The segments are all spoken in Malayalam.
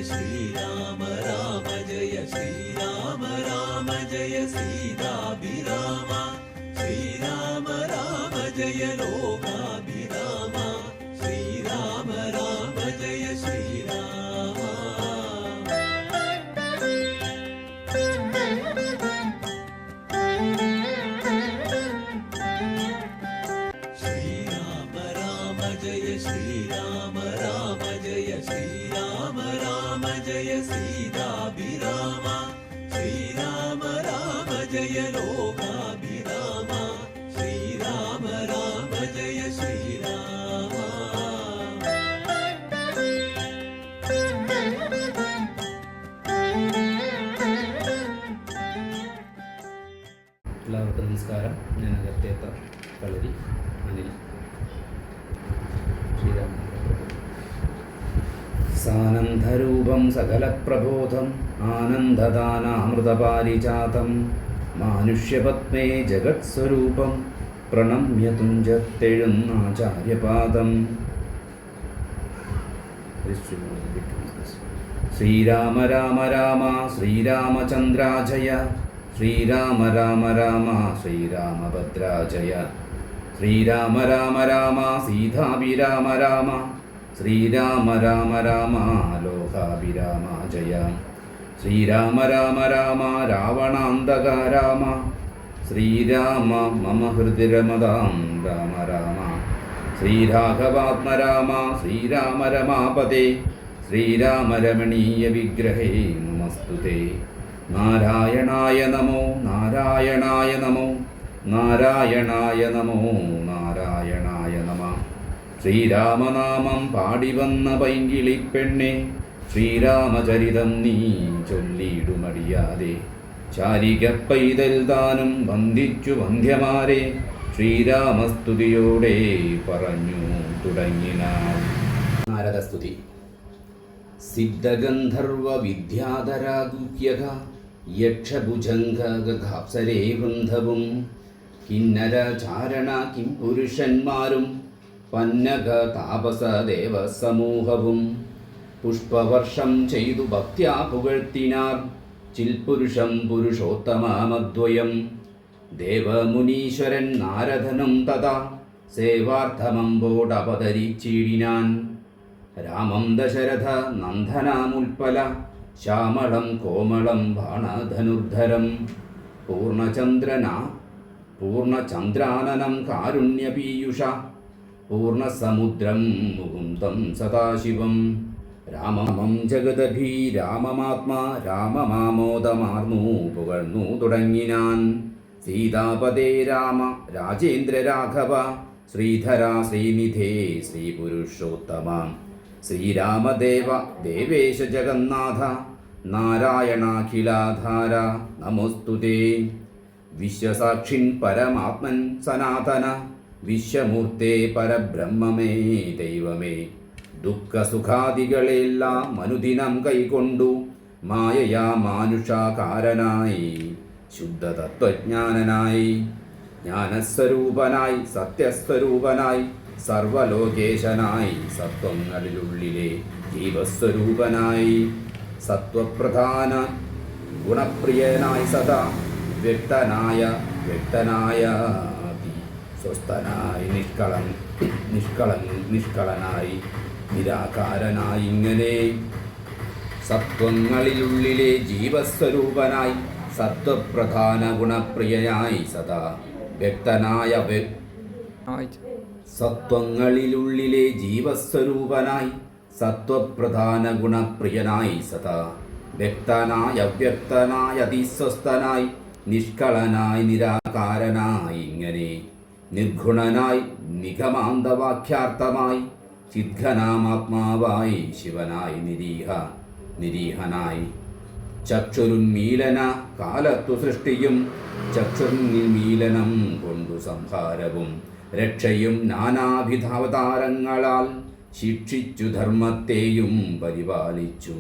श्रीराम राम जय श्रीराम राम जय सीताभिराम श्रीराम राम जय लोकाभिराम श्रीराम राम जय श्रीराम श्रीराम राम जय श्रीराम राम जय श्रीराम राम जय सीताभिराम श्रीराम राम जय लोकाभिराम श्रीराम राम जय श्रीराम എല്ലാവർക്കും നമസ്കാരം. ഞാൻ അകത്തേത്ത കളരി അനിൽ. ശ്രീരാം. സാനന്ദരൂപം സകലപ്രബോധം ആനന്ദദാനാമൃതപാരിജാതം മാനുഷ്യപത്മേ ജഗത്സ്വരൂപം പ്രണമ്യ തുഞ്ചത്തെഴുന്നാചാര്യപാദം. ശ്രീരാമ രാമ രാമ ശ്രീരാമചന്ദ്രാജയ ശ്രീരാമ രാമ രാമ ശ്രീരാമഭദ്രാജയ ശ്രീരാമ രാമ രാമ സീതാഭിരാമ രാമ ശ്രീരാമ രാമ രാമ ലോകാഭിരാമ ജയ ശ്രീരാമ രാമ രാമ രാവണാന്തക രാമ ശ്രീരാമ മമ ഹൃദിരമതാം രാമ രാമ ശ്രീരാഘവാത്മ രാമ ശ്രീരാമ രമാപതേ ശ്രീരാമ രമണീയ വിഗ്രഹേ നമസ്തുതേ. നാരായണായ നമോ നാരായണായ നമോ നാരായണായ നമോ നാരായണായ നമ. ശ്രീരാമനാമം പാടിവന്ന പൈങ്കിളിപ്പെണ്ണെ ശ്രീരാമചരിതം നീ ചൊല്ലിയിടുമടിയാതെ ചാരിക പൈതൽ താനും വന്ദിച്ചു വന്ധ്യമാരെ ശ്രീരാമസ്തുതിയോടെ പറഞ്ഞു തുടങ്ങിനാൻ. നാരദസ്തുതി. സിദ്ധഗന്ധർവ വിദ്യാധരാഗുഹ്യക യക്ഷഭുജംഗാപ്സരേ വൃന്ദവും കിന്നര ചാരണ കിം പുരുഷന്മാരും പന്നക താപസ ദേവസമൂഹവും പുഷ്പവർഷം ചെയ്തു ഭക്ത്യാ പുകഴ്ത്തിനാർ ചിൽപുരുഷം പുരുഷോത്തമമദ്വയം. ദേവമുനീശ്വരൻ നാരദനും തഥാ സേവാർത്ഥമമ്പോടവതരിച്ചിടിനാൻ. രാമം ദശരഥ നന്ദനാമുൽപ്പല ശ്യാമളം കോമളം ബാണധനുർധരം പൂർണ്ണചന്ദ്രാനനം കാരുണ്യപീയുഷ പൂർണ്ണസമുദ്രം മുകുന്ദം സദാശിവം. രാമമം ജഗദഭി രാമമാത്മാ രാമമാമോദമാർന്നു പുകഴ്ന്നു തുടങ്ങിനാൻ. സീതാപതേ രാമ രാജേന്ദ്ര രാഘവ ശ്രീധര ശ്രീനിധേ ശ്രീപുരുഷോത്തമ ശ്രീരാമദേവ ദേവേശ ജഗന്നാഥ നാരായണാഖിലാധാര നമോസ്തുതേ. വിശ്വസാക്ഷിൻ പരമാത്മൻ സനാതന വിശ്വമൂർത്തേ പരബ്രഹ്മമേ ദൈവമേ ദുഃഖസുഖാദികളെല്ലാം മനുദിനം കൈക്കൊണ്ടു മായയാ മാനുഷാകാരനായി ശുദ്ധതത്വജ്ഞാനനായി ജ്ഞാനസ്വരൂപനായി സത്യസ്വരൂപനായി സർവലോകേശനായി സത്വങ്ങളിലുള്ളിലെ ജീവസ്വരൂപനായി സത്വപ്രധാന ഗുണപ്രിയനായി സദാ വ്യക്തനായ സ്വസ്ഥനായി നിഷ്കളനായി നിരാകാരനായി ഇങ്ങനെ സത്വങ്ങളിലുള്ളിലെ ജീവസ്വരൂപനായി സത്വപ്രധാന ഗുണപ്രിയനായി സദാ വ്യക്തനായ സത്വങ്ങളിലുള്ളിലെ ജീവസ്വരൂപനായി സത്വപ്രധാന ഗുണപ്രിയനായി സദാ വ്യക്തനായ അവ്യക്തനായ അതിസ്വസ്ഥനായി നിഷ്കളനായി നിരാകാരനായി ഇങ്ങനെ നിർഗുണനായി നിഗമാന്തവാക്യാർത്ഥമായി ചിദ്ഘനാമാത്മാവായി ശിവനായി നിരീഹനായി ചക്ഷുരുന്മീലന കാലത്തു സൃഷ്ടിയും ചക്ഷുർനിർമീലനം കൊണ്ടു സംഹാരവും രക്ഷയും നാനാവിധാവതാരങ്ങളാൽ ശിക്ഷിച്ചു ധർമ്മത്തെയും പരിപാലിച്ചു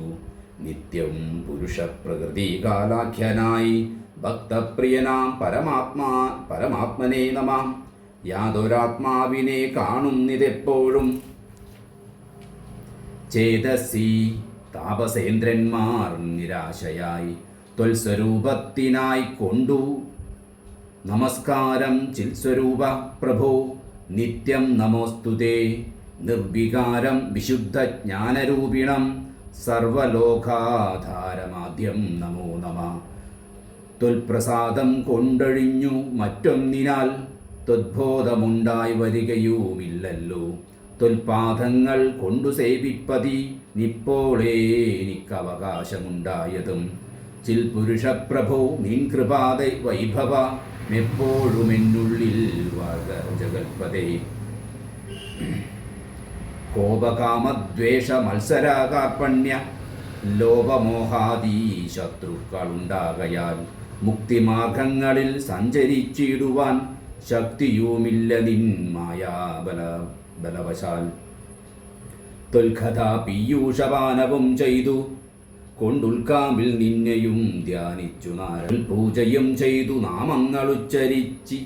നിത്യവും പുരുഷപ്രകൃതി കാലാഖ്യനായി ഭക്തപ്രിയനാം പരമാത്മനെ നമാം. യാതൊരാത്മാവിനെ കാണുന്നിതെപ്പോഴും ചേതസി താപസേന്ദ്രന്മാർ നിരാശയായി ത്വൽസ്വരൂപത്തിനായി കൊണ്ടു. നമസ്കാരം ചിൽസ്വരൂപ പ്രഭോ നിത്യം നമോസ്തുതേ. നിർവികാരം വിശുദ്ധജ്ഞാനരൂപിണം സർവലോകാധാരമാദ്യം നമോ നമ. ത്വൽപ്രസാദം കൊണ്ടഴിഞ്ഞു മറ്റൊന്നിനാൽ ത്വദ്ബോധമുണ്ടായി വരികയുമില്ലല്ലോ. ത്വൽപാദങ്ങൾ കൊണ്ടു സേവിപ്പതി നിപ്പോളേ എനിക്കവകാശമുണ്ടായതും. ചിൽ പുരുഷപ്രഭോ നിൻ കൃപാത വൈഭവ എപ്പോഴുമെന്നുള്ളിൽ വാഴ ജഗൽപതേ. കോപകാമദ്വേഷ മത്സരാകാർപ്പണ്യ ലോപമോഹാദീ ശത്രുക്കളുണ്ടാകയാൽ മുക്തിമാർഗങ്ങളിൽ സഞ്ചരിച്ചിടുവാൻ ശക്തിയുമില്ല നിൻ മായാബലവശാൽ. ത്വൽകഥാ പീയൂഷപാനവും ചെയ്തു കൊണ്ടുൽക്കാമ്പിൽ നിന്നെയും ധ്യാനിച്ചു നാരൽ പൂജയും ചെയ്തു നാമങ്ങളുച്ചരിച്ച്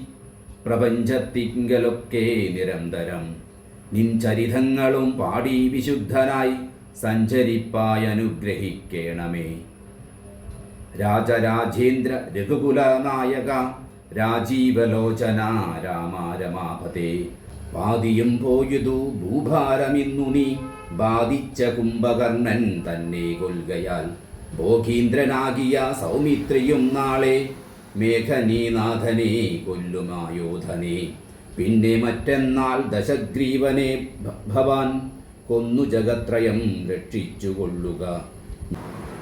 പ്രപഞ്ചത്തിങ്കലൊക്കെ നിരന്തരം നിൻ ചരിതങ്ങളും പാടി വിശുദ്ധനായി സഞ്ചരിപ്പായി അനുഗ്രഹിക്കേണമേ. രാജരാജേന്ദ്ര രഘുകുല നായക രാജീവലോചന രാമ രമാപതേ. പാതിയും പോയതു ഭൂഭാരമിന്നു നീ ബാധിച്ച കുംഭകർണൻ തന്നെ കൊൽകയാൽ. ഭോഗീന്ദ്രനാകിയ സൗമിത്രിയും നാളെ മേഘനീനാഥനെ കൊല്ലുമായോധനെ. പിന്നെ മറ്റെന്നാൾ ദശഗ്രീവനെ ഭവാൻ കൊന്നു ജഗത്രയം രക്ഷിച്ചുകൊള്ളുക.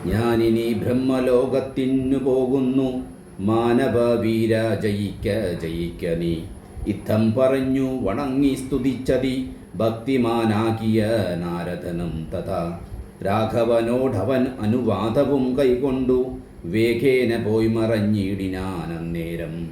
ഞാനിനി ബ്രഹ്മലോകത്തിനു പോകുന്നു മാനവവീര ജയിക്ക ജയിക്ക നീ. ഇത്തം പറഞ്ഞു വണങ്ങി സ്തുതിച്ചതി ഭക്തിമാനാകിയ നാരദനും തഥാ. രാഘവനോടവൻ അനുവാദവും കൈക്കൊണ്ടു വേഗേന പോയി മറഞ്ഞിടിനാനന്നേരം.